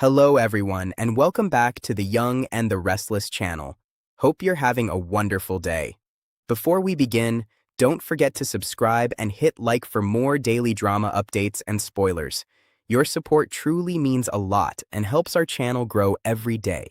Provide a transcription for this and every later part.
Hello everyone, and welcome back to the Young and the Restless channel. Hope you're having a wonderful day. Before we begin, don't forget to subscribe and hit like for more daily drama updates and spoilers. Your support truly means a lot and helps our channel grow every day.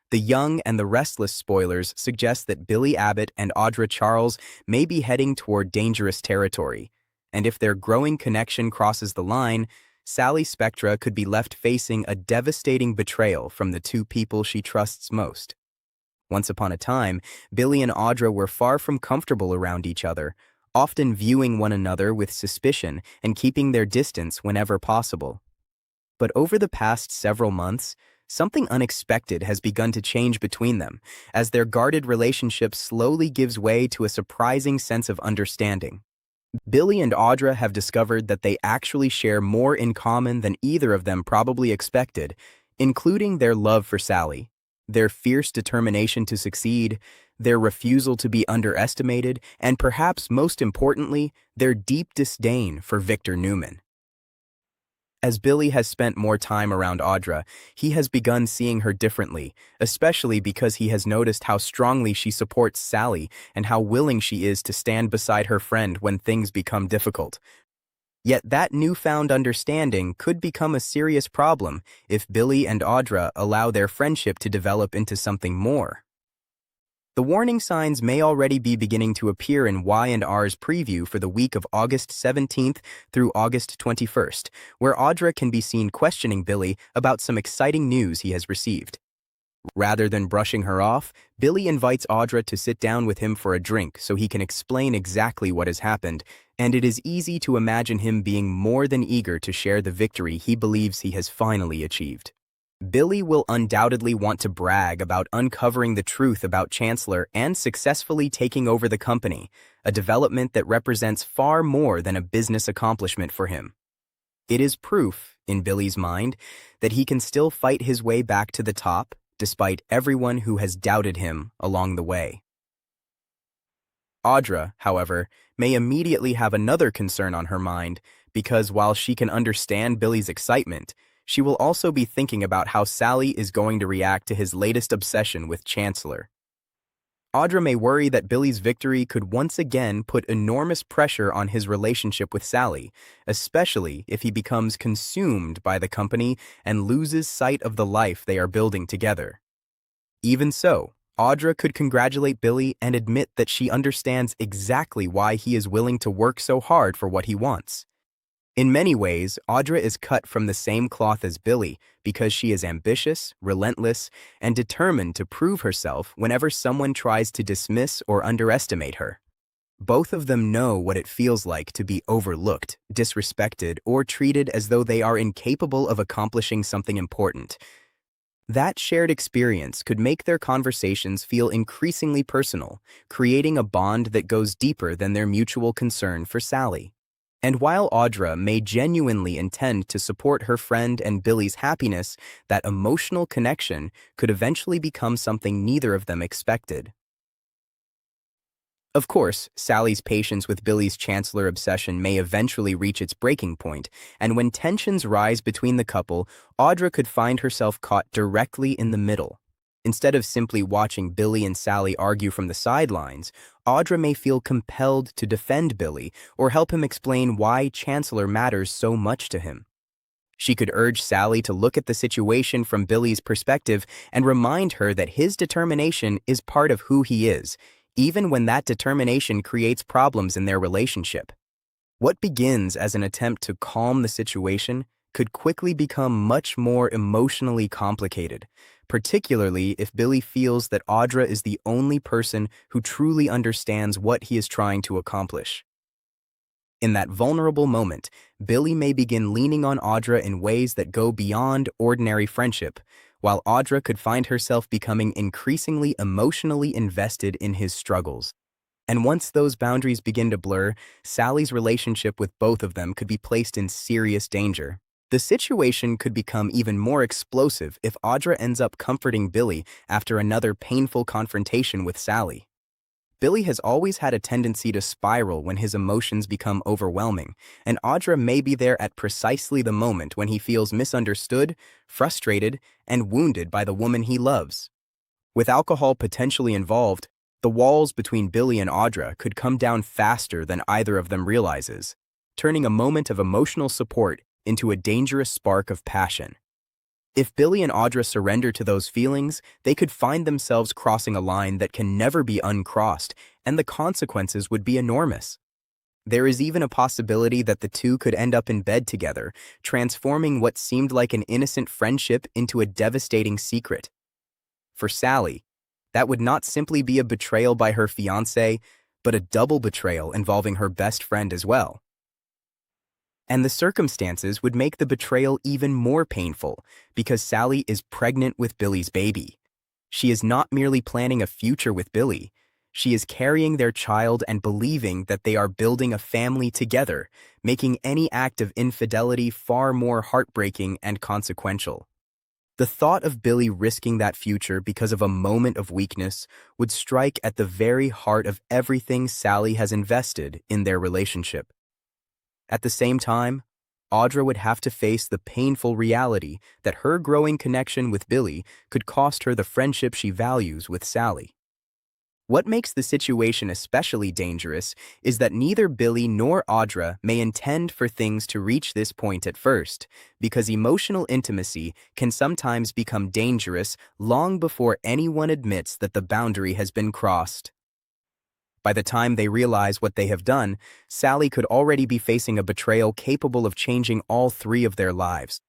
The Young and the Restless spoilers suggest that Billy Abbott and Audra Charles may be heading toward dangerous territory, and if their growing connection crosses the line, Sally Spectra could be left facing a devastating betrayal from the two people she trusts most. Once upon a time, Billy and Audra were far from comfortable around each other, often viewing one another with suspicion and keeping their distance whenever possible. But over the past several months, something unexpected has begun to change between them, as their guarded relationship slowly gives way to a surprising sense of understanding. Billy and Audra have discovered that they actually share more in common than either of them probably expected, including their love for Sally, their fierce determination to succeed, their refusal to be underestimated, and perhaps most importantly, their deep disdain for Victor Newman. As Billy has spent more time around Audra, he has begun seeing her differently, especially because he has noticed how strongly she supports Sally and how willing she is to stand beside her friend when things become difficult. Yet that newfound understanding could become a serious problem if Billy and Audra allow their friendship to develop into something more. The warning signs may already be beginning to appear in Y&R's preview for the week of August 17th through August 21st, where Audra can be seen questioning Billy about some exciting news he has received. Rather than brushing her off, Billy invites Audra to sit down with him for a drink so he can explain exactly what has happened, and it is easy to imagine him being more than eager to share the victory he believes he has finally achieved. Billy will undoubtedly want to brag about uncovering the truth about Chancellor and successfully taking over the company, a development that represents far more than a business accomplishment for him. It is proof, in Billy's mind, that he can still fight his way back to the top, despite everyone who has doubted him along the way. Audra, however, may immediately have another concern on her mind, because while she can understand Billy's excitement, she will also be thinking about how Sally is going to react to his latest obsession with Chancellor. Audra may worry that Billy's victory could once again put enormous pressure on his relationship with Sally, especially if he becomes consumed by the company and loses sight of the life they are building together. Even so, Audra could congratulate Billy and admit that she understands exactly why he is willing to work so hard for what he wants. In many ways, Audra is cut from the same cloth as Billy because she is ambitious, relentless, and determined to prove herself whenever someone tries to dismiss or underestimate her. Both of them know what it feels like to be overlooked, disrespected, or treated as though they are incapable of accomplishing something important. That shared experience could make their conversations feel increasingly personal, creating a bond that goes deeper than their mutual concern for Sally. And while Audra may genuinely intend to support her friend and Billy's happiness, that emotional connection could eventually become something neither of them expected. Of course, Sally's patience with Billy's Chancellor obsession may eventually reach its breaking point, and when tensions rise between the couple, Audra could find herself caught directly in the middle. Instead of simply watching Billy and Sally argue from the sidelines, Audra may feel compelled to defend Billy or help him explain why Chancellor matters so much to him. She could urge Sally to look at the situation from Billy's perspective and remind her that his determination is part of who he is, even when that determination creates problems in their relationship. What begins as an attempt to calm the situation could quickly become much more emotionally complicated, particularly if Billy feels that Audra is the only person who truly understands what he is trying to accomplish. In that vulnerable moment, Billy may begin leaning on Audra in ways that go beyond ordinary friendship, while Audra could find herself becoming increasingly emotionally invested in his struggles. And once those boundaries begin to blur, Sally's relationship with both of them could be placed in serious danger. The situation could become even more explosive if Audra ends up comforting Billy after another painful confrontation with Sally. Billy has always had a tendency to spiral when his emotions become overwhelming, and Audra may be there at precisely the moment when he feels misunderstood, frustrated, and wounded by the woman he loves. With alcohol potentially involved, the walls between Billy and Audra could come down faster than either of them realizes, turning a moment of emotional support into a dangerous spark of passion. If Billy and Audra surrender to those feelings, they could find themselves crossing a line that can never be uncrossed, and the consequences would be enormous. There is even a possibility that the two could end up in bed together, transforming what seemed like an innocent friendship into a devastating secret. For Sally, that would not simply be a betrayal by her fiancé, but a double betrayal involving her best friend as well. And the circumstances would make the betrayal even more painful because Sally is pregnant with Billy's baby. She is not merely planning a future with Billy. She is carrying their child and believing that they are building a family together, making any act of infidelity far more heartbreaking and consequential. The thought of Billy risking that future because of a moment of weakness would strike at the very heart of everything Sally has invested in their relationship. At the same time, Audra would have to face the painful reality that her growing connection with Billy could cost her the friendship she values with Sally. What makes the situation especially dangerous is that neither Billy nor Audra may intend for things to reach this point at first, because emotional intimacy can sometimes become dangerous long before anyone admits that the boundary has been crossed. By the time they realize what they have done, Sally could already be facing a betrayal capable of changing all three of their lives.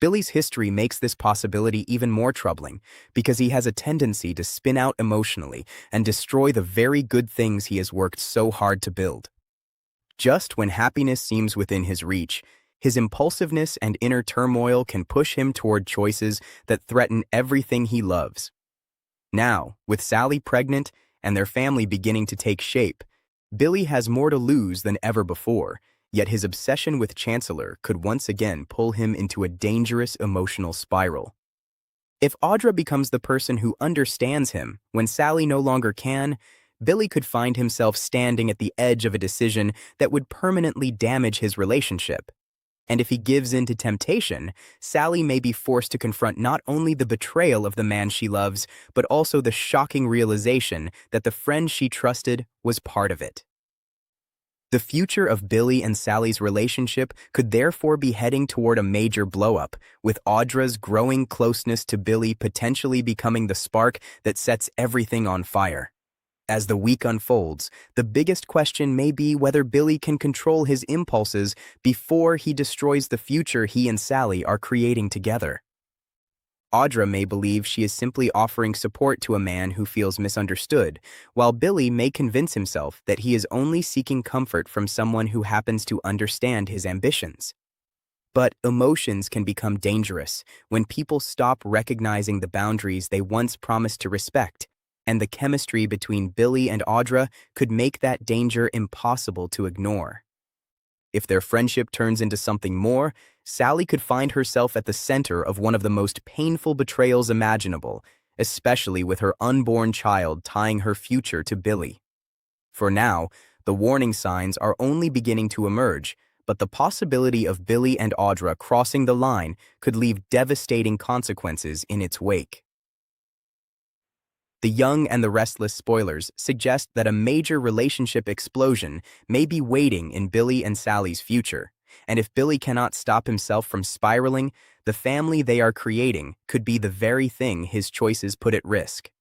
Billy's history makes this possibility even more troubling because he has a tendency to spin out emotionally and destroy the very good things he has worked so hard to build. Just when happiness seems within his reach, his impulsiveness and inner turmoil can push him toward choices that threaten everything he loves. Now, with Sally pregnant and their family beginning to take shape, Billy has more to lose than ever before, yet his obsession with Chancellor could once again pull him into a dangerous emotional spiral. If Audra becomes the person who understands him when Sally no longer can, Billy could find himself standing at the edge of a decision that would permanently damage his relationship. And if he gives in to temptation, Sally may be forced to confront not only the betrayal of the man she loves, but also the shocking realization that the friend she trusted was part of it. The future of Billy and Sally's relationship could therefore be heading toward a major blow-up, with Audra's growing closeness to Billy potentially becoming the spark that sets everything on fire. As the week unfolds, the biggest question may be whether Billy can control his impulses before he destroys the future he and Sally are creating together. Audra may believe she is simply offering support to a man who feels misunderstood, while Billy may convince himself that he is only seeking comfort from someone who happens to understand his ambitions. But emotions can become dangerous when people stop recognizing the boundaries they once promised to respect, and the chemistry between Billy and Audra could make that danger impossible to ignore. If their friendship turns into something more, Sally could find herself at the center of one of the most painful betrayals imaginable, especially with her unborn child tying her future to Billy. For now, the warning signs are only beginning to emerge, but the possibility of Billy and Audra crossing the line could leave devastating consequences in its wake. The Young and the Restless spoilers suggest that a major relationship explosion may be waiting in Billy and Sally's future, and if Billy cannot stop himself from spiraling, the family they are creating could be the very thing his choices put at risk.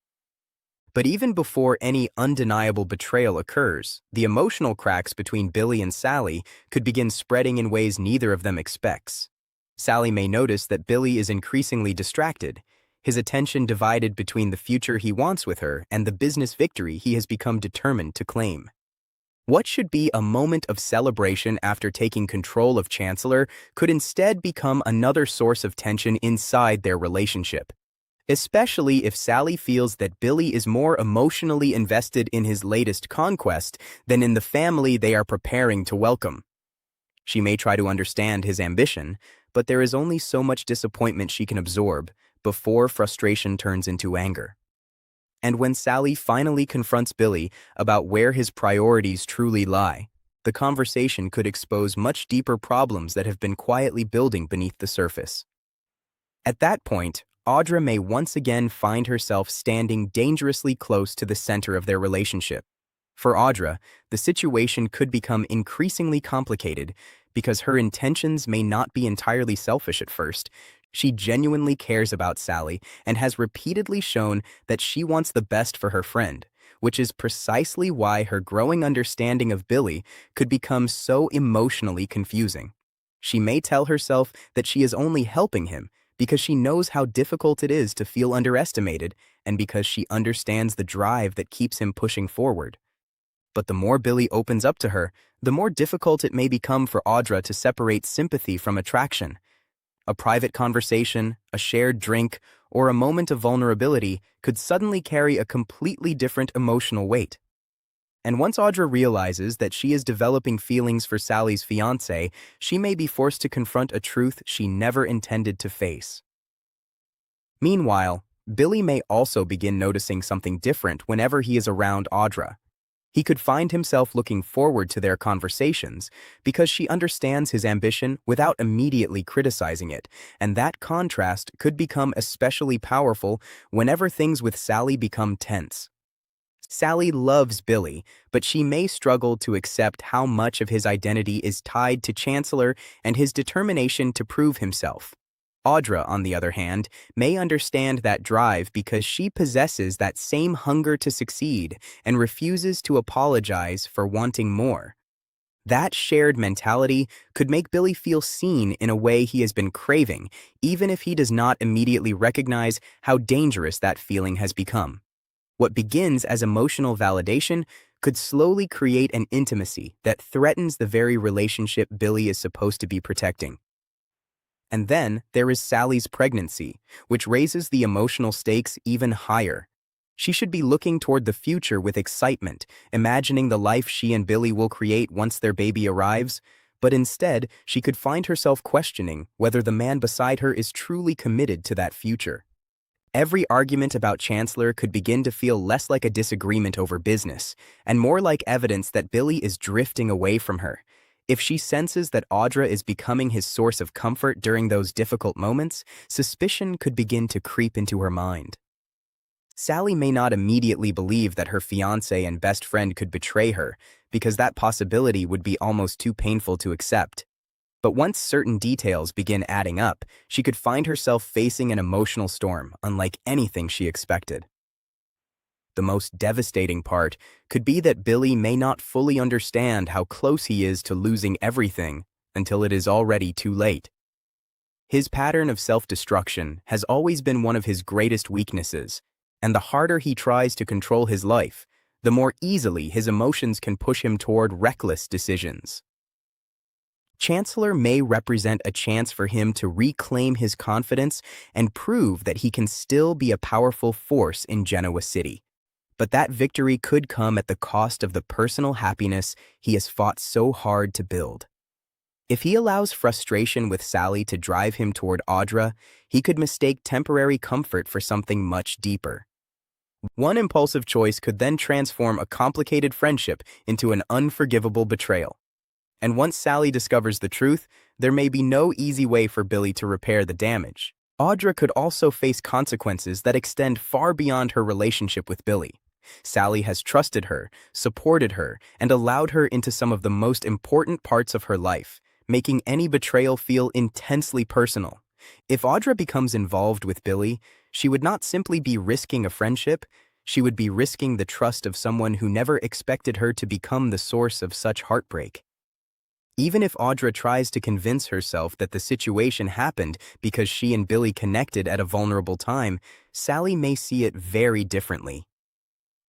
But even before any undeniable betrayal occurs, the emotional cracks between Billy and Sally could begin spreading in ways neither of them expects. Sally may notice that Billy is increasingly distracted, his attention divided between the future he wants with her and the business victory he has become determined to claim. What should be a moment of celebration after taking control of Chancellor could instead become another source of tension inside their relationship, especially if Sally feels that Billy is more emotionally invested in his latest conquest than in the family they are preparing to welcome. She may try to understand his ambition, but there is only so much disappointment she can absorb before frustration turns into anger. And when Sally finally confronts Billy about where his priorities truly lie, the conversation could expose much deeper problems that have been quietly building beneath the surface. At that point, Audra may once again find herself standing dangerously close to the center of their relationship. For Audra, the situation could become increasingly complicated because her intentions may not be entirely selfish at first. She genuinely cares about Sally and has repeatedly shown that she wants the best for her friend, which is precisely why her growing understanding of Billy could become so emotionally confusing. She may tell herself that she is only helping him because she knows how difficult it is to feel underestimated and because she understands the drive that keeps him pushing forward. But the more Billy opens up to her, the more difficult it may become for Audra to separate sympathy from attraction. A private conversation, a shared drink, or a moment of vulnerability could suddenly carry a completely different emotional weight. And once Audra realizes that she is developing feelings for Sally's fiancé, she may be forced to confront a truth she never intended to face. Meanwhile, Billy may also begin noticing something different whenever he is around Audra. He could find himself looking forward to their conversations because she understands his ambition without immediately criticizing it, and that contrast could become especially powerful whenever things with Sally become tense. Sally loves Billy, but she may struggle to accept how much of his identity is tied to Chancellor and his determination to prove himself. Audra, on the other hand, may understand that drive because she possesses that same hunger to succeed and refuses to apologize for wanting more. That shared mentality could make Billy feel seen in a way he has been craving, even if he does not immediately recognize how dangerous that feeling has become. What begins as emotional validation could slowly create an intimacy that threatens the very relationship Billy is supposed to be protecting. And then there is Sally's pregnancy, which raises the emotional stakes even higher. She should be looking toward the future with excitement, imagining the life she and Billy will create once their baby arrives, but instead she could find herself questioning whether the man beside her is truly committed to that future. Every argument about Chancellor could begin to feel less like a disagreement over business, and more like evidence that Billy is drifting away from her. If she senses that Audra is becoming his source of comfort during those difficult moments, suspicion could begin to creep into her mind. Sally may not immediately believe that her fiancé and best friend could betray her, because that possibility would be almost too painful to accept. But once certain details begin adding up, she could find herself facing an emotional storm unlike anything she expected. The most devastating part could be that Billy may not fully understand how close he is to losing everything until it is already too late. His pattern of self-destruction has always been one of his greatest weaknesses, and the harder he tries to control his life, the more easily his emotions can push him toward reckless decisions. Chancellor may represent a chance for him to reclaim his confidence and prove that he can still be a powerful force in Genoa City. But that victory could come at the cost of the personal happiness he has fought so hard to build. If he allows frustration with Sally to drive him toward Audra, he could mistake temporary comfort for something much deeper. One impulsive choice could then transform a complicated friendship into an unforgivable betrayal. And once Sally discovers the truth, there may be no easy way for Billy to repair the damage. Audra could also face consequences that extend far beyond her relationship with Billy. Sally has trusted her, supported her, and allowed her into some of the most important parts of her life, making any betrayal feel intensely personal. If Audra becomes involved with Billy, she would not simply be risking a friendship, she would be risking the trust of someone who never expected her to become the source of such heartbreak. Even if Audra tries to convince herself that the situation happened because she and Billy connected at a vulnerable time, Sally may see it very differently.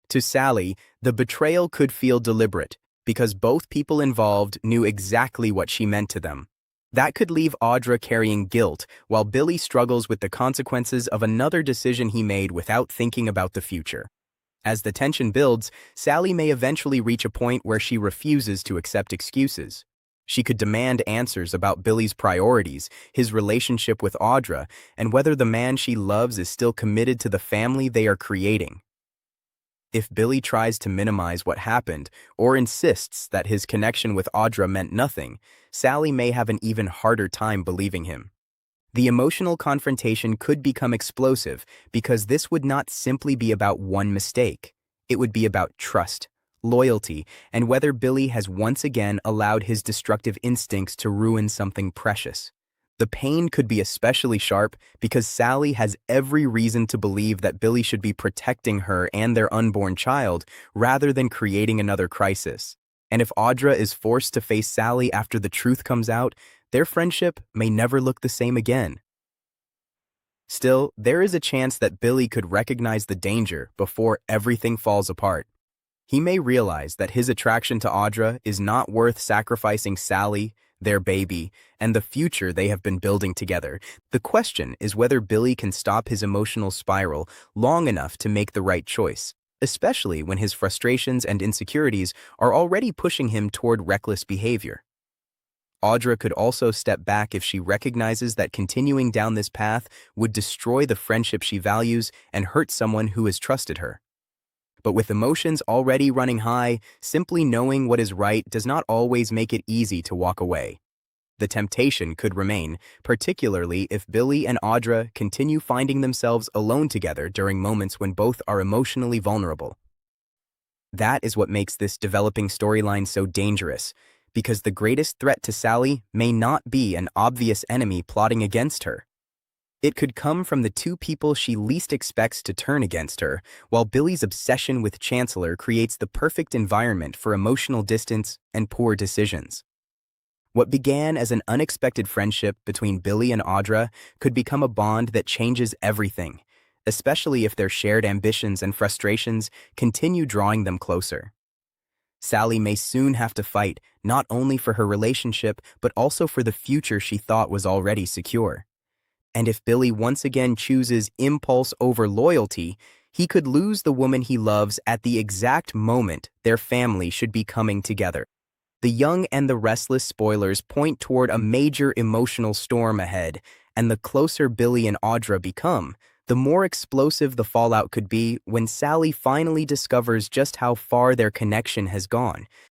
To Sally, the betrayal could feel deliberate because both people involved knew exactly what she meant to them. That could leave Audra carrying guilt while Billy struggles with the consequences of another decision he made without thinking about the future. As the tension builds, Sally may eventually reach a point where she refuses to accept excuses. She could demand answers about Billy's priorities, his relationship with Audra, and whether the man she loves is still committed to the family they are creating. If Billy tries to minimize what happened or insists that his connection with Audra meant nothing, Sally may have an even harder time believing him. The emotional confrontation could become explosive because this would not simply be about one mistake. It would be about trust, loyalty, and whether Billy has once again allowed his destructive instincts to ruin something precious. The pain could be especially sharp because Sally has every reason to believe that Billy should be protecting her and their unborn child rather than creating another crisis. And if Audra is forced to face Sally after the truth comes out, their friendship may never look the same again. Still, there is a chance that Billy could recognize the danger before everything falls apart. He may realize that his attraction to Audra is not worth sacrificing Sally, their baby, and the future they have been building together. The question is whether Billy can stop his emotional spiral long enough to make the right choice, especially when his frustrations and insecurities are already pushing him toward reckless behavior. Audra could also step back if she recognizes that continuing down this path would destroy the friendship she values and hurt someone who has trusted her. But with emotions already running high, simply knowing what is right does not always make it easy to walk away. The temptation could remain, particularly if Billy and Audra continue finding themselves alone together during moments when both are emotionally vulnerable. That is what makes this developing storyline so dangerous, because the greatest threat to Sally may not be an obvious enemy plotting against her. It could come from the two people she least expects to turn against her, while Billy's obsession with Chancellor creates the perfect environment for emotional distance and poor decisions. What began as an unexpected friendship between Billy and Audra could become a bond that changes everything, especially if their shared ambitions and frustrations continue drawing them closer. Sally may soon have to fight not only for her relationship but also for the future she thought was already secure. And if Billy once again chooses impulse over loyalty, he could lose the woman he loves at the exact moment their family should be coming together. The Young and the Restless spoilers point toward a major emotional storm ahead, and the closer Billy and Audra become, the more explosive the fallout could be when Sally finally discovers just how far their connection has gone.